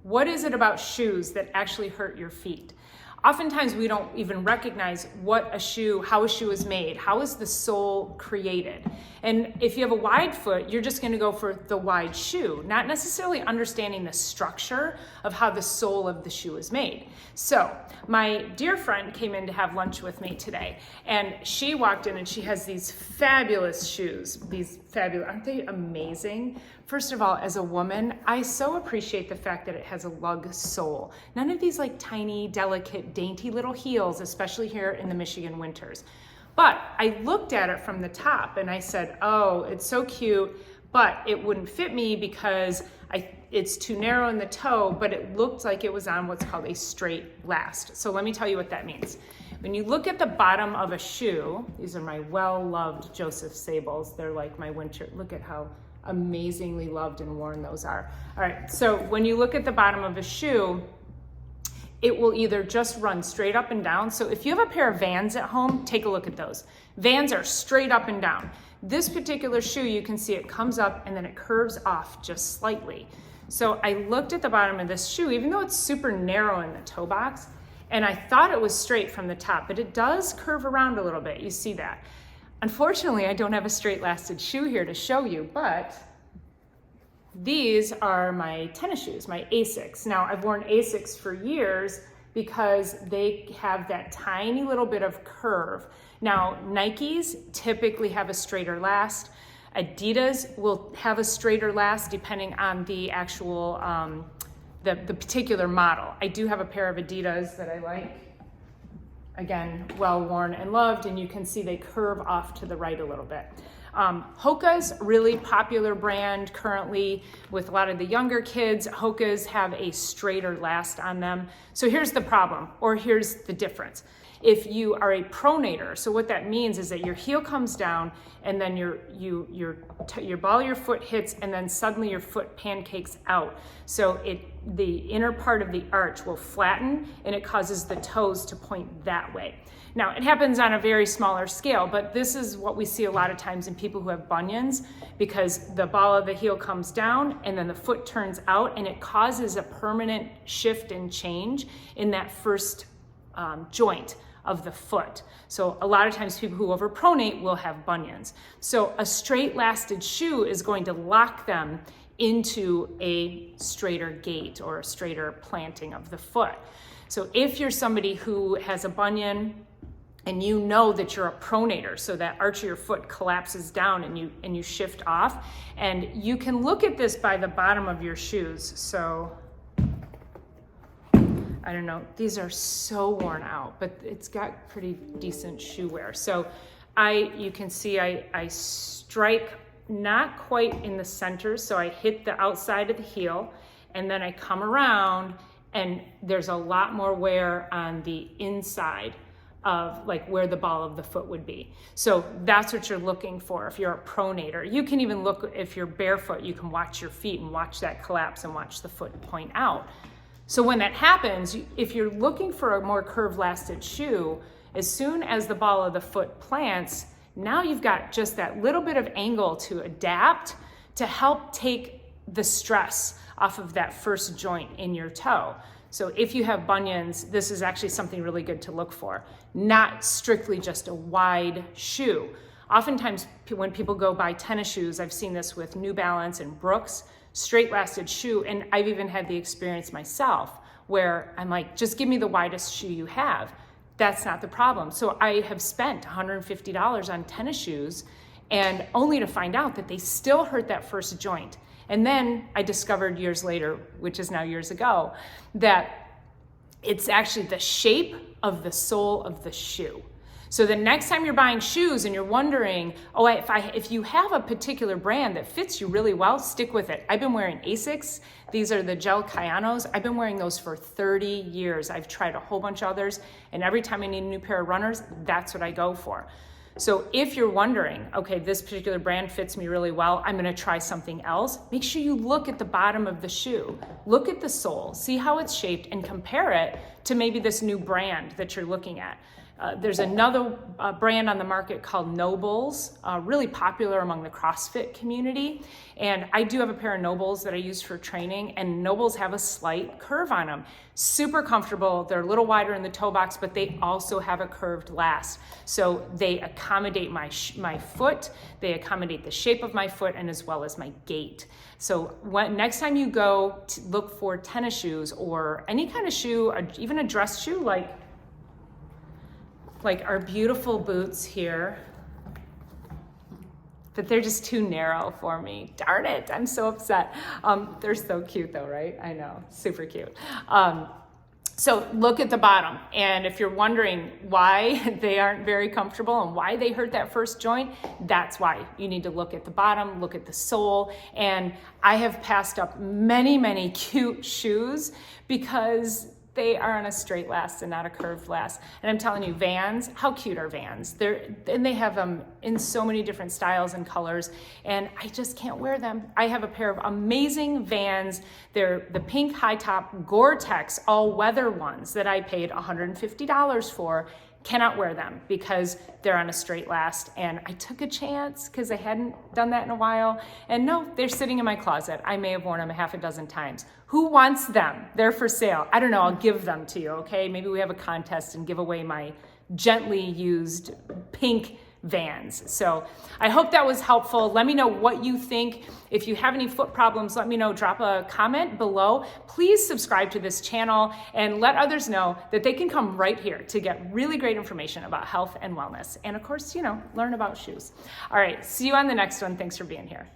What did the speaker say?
What is it about shoes that actually hurt your feet? Oftentimes we don't even recognize how a shoe is made, how is the sole created. And if you have a wide foot, you're just gonna go for the wide shoe, not necessarily understanding the structure of how the sole of the shoe is made. So my dear friend came in to have lunch with me today, and she walked in and she has these fabulous shoes, aren't they amazing? First of all, as a woman, I so appreciate the fact that it has a lug sole. None of these like tiny, delicate, dainty little heels, especially here in the Michigan winters. But I looked at it from the top and I said, oh, it's so cute, but it wouldn't fit me because it's too narrow in the toe, but it looked like it was on what's called a straight last. So let me tell you what that means. When you look at the bottom of a shoe, these are my well-loved Joseph Sables. They're like my winter, look at how amazingly loved and worn those are. All right, so when you look at the bottom of a shoe, it will either just run straight up and down. So if you have a pair of Vans at home, take a look at those. Vans are straight up and down. This particular shoe, you can see it comes up and then it curves off just slightly. So I looked at the bottom of this shoe, even though it's super narrow in the toe box, and I thought it was straight from the top, but it does curve around a little bit. You see that. Unfortunately, I don't have a straight lasted shoe here to show you, but these are my tennis shoes, my Asics. Now, I've worn Asics for years because they have that tiny little bit of curve. Now, Nikes typically have a straighter last. Adidas will have a straighter last depending on the actual, the particular model. I do have a pair of Adidas that I like. Again, well worn and loved, and you can see they curve off to the right a little bit. Hoka's really popular brand currently with a lot of the younger kids. Hoka's have a straighter last on them. So here's the problem, or here's the difference. If you are a pronator, so what that means is that your heel comes down and then your ball of your foot hits and then suddenly your foot pancakes out. So the inner part of the arch will flatten and it causes the toes to point that way. Now, it happens on a very smaller scale, but this is what we see a lot of times in people who have bunions because the ball of the heel comes down and then the foot turns out and it causes a permanent shift and change in that first joint of the foot. So a lot of times people who overpronate will have bunions. So a straight lasted shoe is going to lock them into a straighter gait or a straighter planting of the foot. So if you're somebody who has a bunion and you know that you're a pronator, so that arch of your foot collapses down and you shift off, and you can look at this by the bottom of your shoes. So I don't know, these are so worn out, but it's got pretty decent shoe wear. So you can see I strike not quite in the center, so I hit the outside of the heel, and then I come around, and there's a lot more wear on the inside of like where the ball of the foot would be. So that's what you're looking for if you're a pronator. You can even look, if you're barefoot, you can watch your feet and watch that collapse and watch the foot point out. So when that happens, if you're looking for a more curve-lasted shoe, as soon as the ball of the foot plants, now you've got just that little bit of angle to adapt to help take the stress off of that first joint in your toe. So if you have bunions, this is actually something really good to look for, not strictly just a wide shoe. Oftentimes when people go buy tennis shoes, I've seen this with New Balance and Brooks, straight lasted shoe, and I've even had the experience myself where I'm like, just give me the widest shoe you have. That's not the problem. So I have spent $150 on tennis shoes and only to find out that they still hurt that first joint. And then I discovered years later, which is now years ago, that it's actually the shape of the sole of the shoe. So the next time you're buying shoes and you're wondering, oh, if you have a particular brand that fits you really well, stick with it. I've been wearing Asics. These are the gel Kayanos. I've been wearing those for 30 years. I've tried a whole bunch of others, and every time I need a new pair of runners, that's what I go for. So if you're wondering, okay, this particular brand fits me really well, I'm gonna try something else, make sure you look at the bottom of the shoe. Look at the sole, see how it's shaped, and compare it to maybe this new brand that you're looking at. There's another brand on the market called Nobles, really popular among the CrossFit community. And I do have a pair of Nobles that I use for training, and Nobles have a slight curve on them. Super comfortable. They're a little wider in the toe box, but they also have a curved last. So they accommodate my foot, they accommodate the shape of my foot, and as well as my gait. So next time you go to look for tennis shoes or any kind of shoe, even a dress shoe like our beautiful boots here, but they're just too narrow for me. Darn it, I'm so upset. They're so cute though, right? I know, super cute. So look at the bottom, and if you're wondering why they aren't very comfortable and why they hurt that first joint, that's why. You need to look at the bottom, look at the sole, and I have passed up many, many cute shoes because they are on a straight last and not a curved last. And I'm telling you, Vans, how cute are Vans? And they have them in so many different styles and colors, and I just can't wear them. I have a pair of amazing Vans. They're the pink high top Gore-Tex all weather ones that I paid $150 for. Cannot wear them because they're on a straight last, and I took a chance because I hadn't done that in a while, and no, they're sitting in my closet. I may have worn them a half a dozen times. Who wants them? They're for sale. I don't know, I'll give them to you, okay? Maybe we have a contest and give away my gently used pink Vans. So I hope that was helpful. Let me know what you think. If you have any foot problems, let me know. Drop a comment below. Please subscribe to this channel and let others know that they can come right here to get really great information about health and wellness. And of course, learn about shoes. All right, see you on the next one. Thanks for being here.